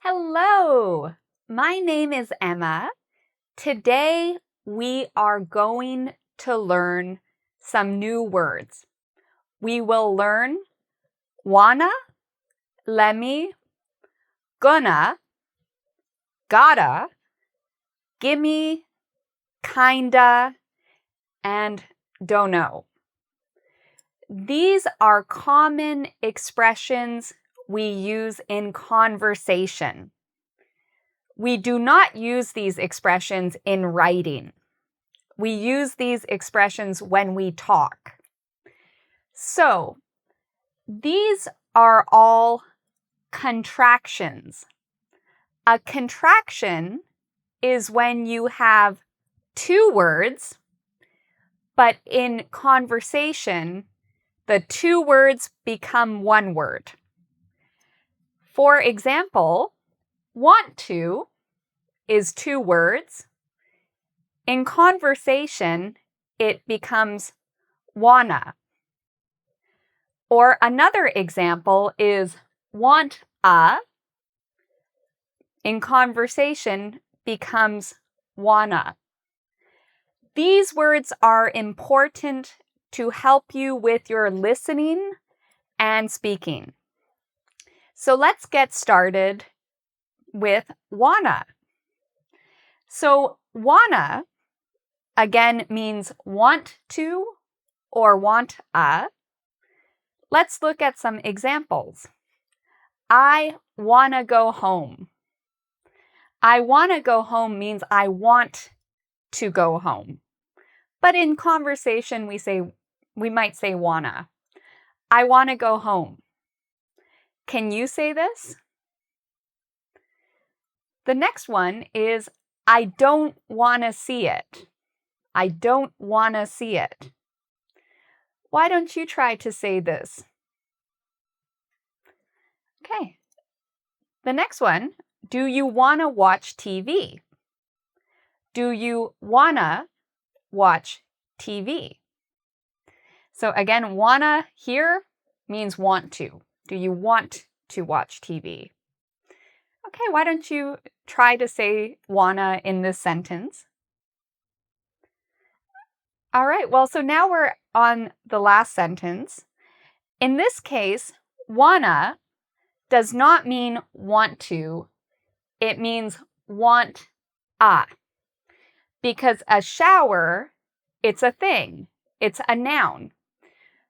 Hello, my name is Emma. Today we are going to learn some new words. We will learn wanna, lemme, gonna, gotta, gimme, kinda, and dunno. These are common expressions we use in conversation. We do not use these expressions in writing. We use these expressions when we talk. So, these are all contractions. A contraction is when you have two words, but in conversation, the two words become one word. For example, want to is two words. In conversation, it becomes wanna. Or another example is want a. In conversation, becomes wanna. These words are important to help you with your listening and speaking. So let's get started with wanna. So wanna, again, means want to or want a. Let's look at some examples. I wanna go home. I wanna go home means I want to go home. But in conversation, we might say wanna. I wanna go home. Can you say this? The next one is I don't want to see it. I don't want to see it. Why don't you try to say this? Okay. The next one, do you want to watch TV? Do you want to watch TV? So again, wanna here means want to. Do you want to watch TV? Okay, why don't you try to say wanna in this sentence? All right, well, so now we're on the last sentence. In this case, wanna does not mean want to. It means want a. Because a shower, it's a thing. It's a noun.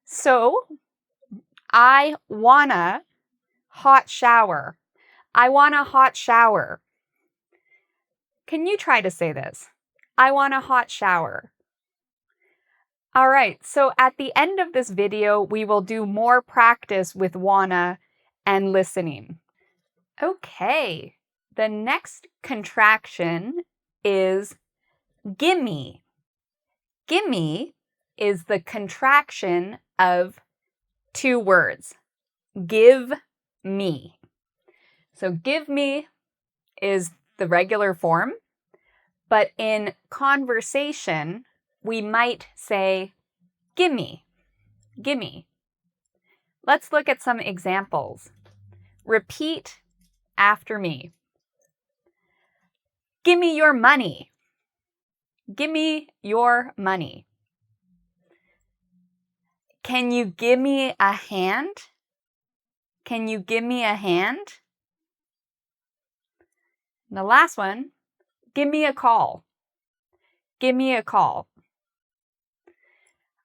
So, I wanna hot shower. I want a hot shower. Can you try to say this? I want a hot shower. All right, so at the end of this video, we will do more practice with wanna and listening. Okay, the next contraction is gimme. Gimme is the contraction of two words. Give me. So give me is the regular form, but in conversation, we might say, gimme, gimme. Let's look at some examples. Repeat after me. Gimme your money. Gimme your money. Can you give me a hand? Can you give me a hand? And the last one, give me a call. Give me a call.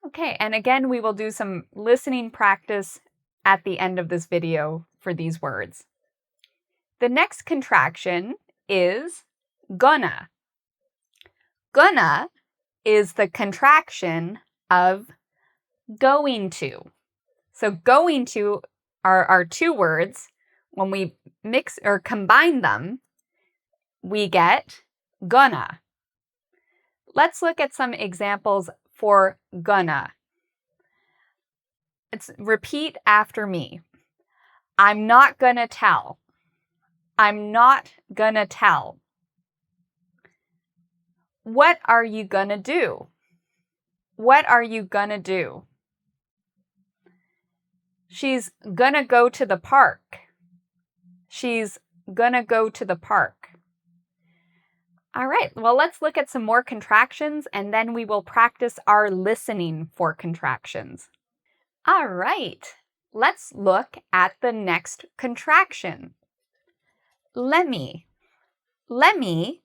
Okay, and again, we will do some listening practice at the end of this video for these words. The next contraction is gonna. Gonna is the contraction of going to. So going to are two words. When we mix or combine them, we get gonna. Let's look at some examples for gonna. It's repeat after me. I'm not gonna tell. I'm not gonna tell. What are you gonna do? What are you gonna do? She's gonna go to the park. She's gonna go to the park. All right, well, let's look at some more contractions and then we will practice our listening for contractions. All right, let's look at the next contraction. LEMME. LEMME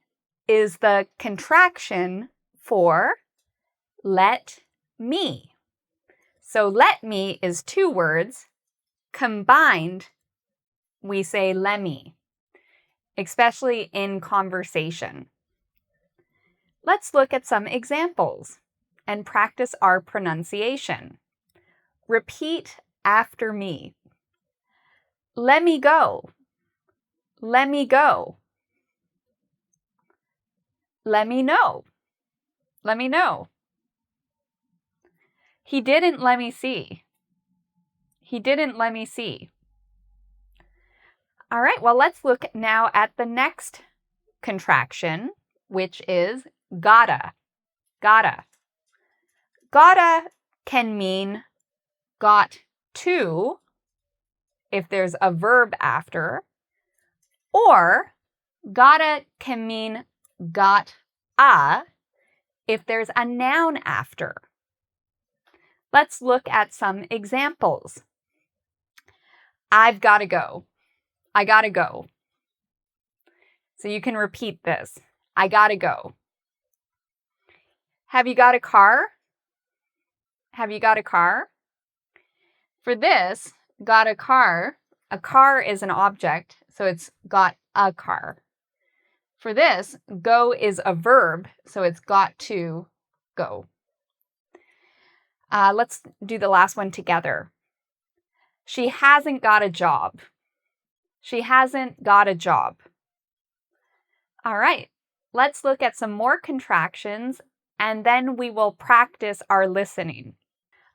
is the contraction for let me. So let me is two words. Combined, we say LEMME, especially in conversation. Let's look at some examples and practice our pronunciation. Repeat after me. Let me go. Let me go. Let me know. Let me know. He didn't let me see. He didn't let me see. All right, well, let's look now at the next contraction, which is gotta. Gotta. Gotta can mean got to if there's a verb after, or gotta can mean got a if there's a noun after. Let's look at some examples. I've got to go. I gotta go. So you can repeat this. I gotta go. Have you got a car? Have you got a car? For this, got a car is an object, so it's got a car. For this, go is a verb, so it's got to go. Let's do the last one together. She hasn't got a job. She hasn't got a job. All right, let's look at some more contractions and then we will practice our listening.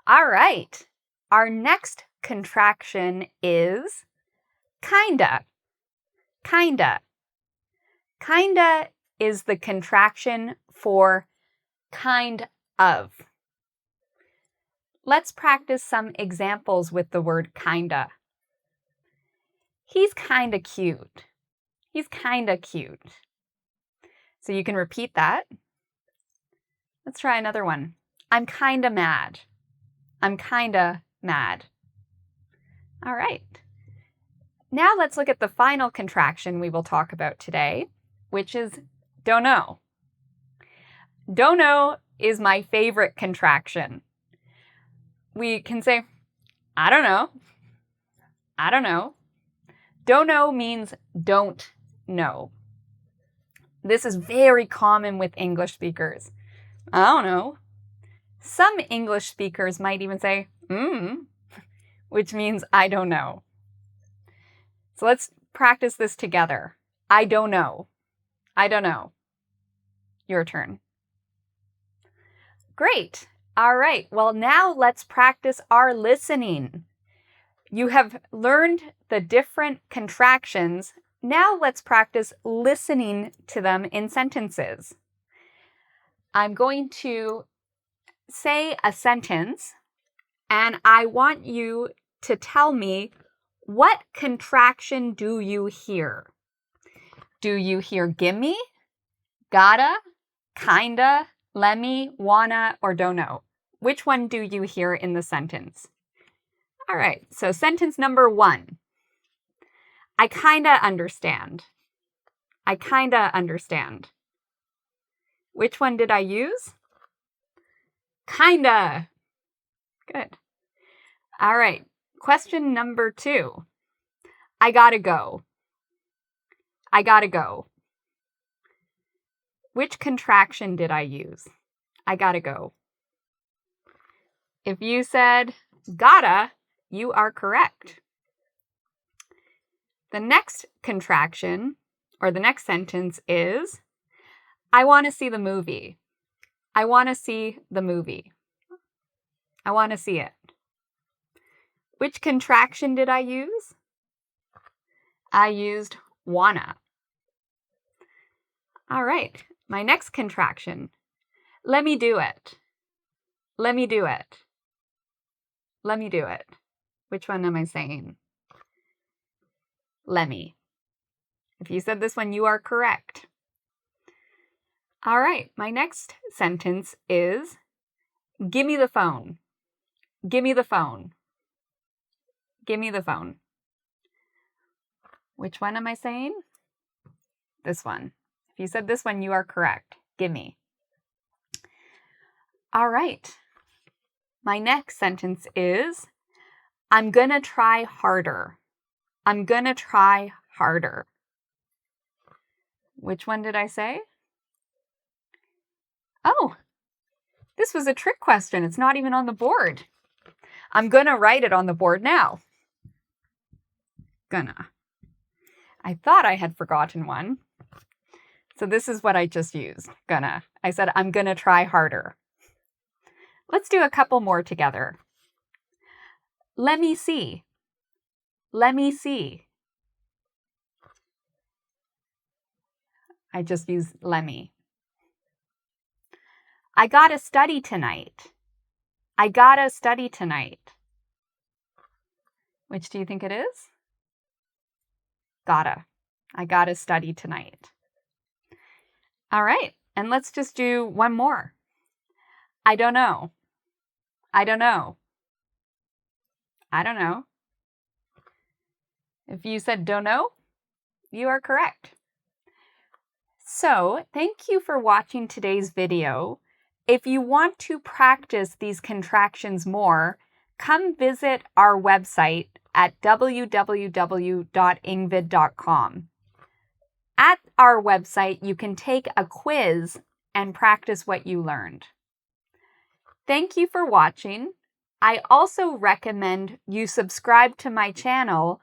All right, our next contraction is kinda. Kinda. Kinda is the contraction for kind of. Let's practice some examples with the word kinda. He's kinda cute. He's kinda cute. So you can repeat that. Let's try another one. I'm kinda mad. I'm kinda mad. All right. Now let's look at the final contraction we will talk about today, which is dunno. Dunno is my favorite contraction. We can say, I don't know. I don't know. Dunno means don't know. This is very common with English speakers. I don't know. Some English speakers might even say, which means I don't know. So let's practice this together. I don't know. I don't know. Your turn. Great. All right. Well, now let's practice our listening. You have learned the different contractions. Now let's practice listening to them in sentences. I'm going to say a sentence, and I want you to tell me, what contraction do you hear? Do you hear gimme, gotta, kinda, lemme, wanna, or don't know? Which one do you hear in the sentence? All right, so sentence number 1. I kinda understand. I kinda understand. Which one did I use? Kinda. Good. All right, question number 2. I gotta go. I gotta go. Which contraction did I use? I gotta go. If you said gotta, you are correct. The next contraction, or the next sentence is, I want to see the movie. I want to see the movie. I want to see it. Which contraction did I use? I used wanna. All right, my next contraction. Let me do it. Let me do it. Let me do it. Which one am I saying? Lemme. If you said this one, you are correct. All right, my next sentence is, give me the phone. Give me the phone. Give me the phone. Which one am I saying? This one. If you said this one, you are correct. Gimme. All right. My next sentence is, I'm gonna try harder. I'm gonna try harder. Which one did I say? Oh, this was a trick question. It's not even on the board. I'm gonna write it on the board now. Gonna. I thought I had forgotten one. So this is what I just used. Gonna. I said, I'm gonna try harder. Let's do a couple more together. Let me see. Let me see. I just used LEMME. I gotta study tonight. I gotta study tonight. Which do you think it is? Gotta. I gotta study tonight. All right, and let's just do one more. I don't know. I don't know. I don't know. If you said don't know, you are correct. So, thank you for watching today's video. If you want to practice these contractions more, come visit our website at www.engvid.com. At our website, you can take a quiz and practice what you learned. Thank you for watching. I also recommend you subscribe to my channel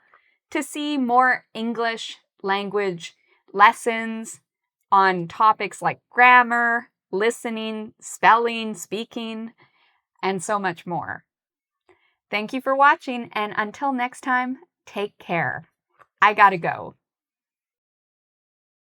to see more English language lessons on topics like grammar, listening, spelling, speaking, and so much more. Thank you for watching, and until next time, take care. I gotta go.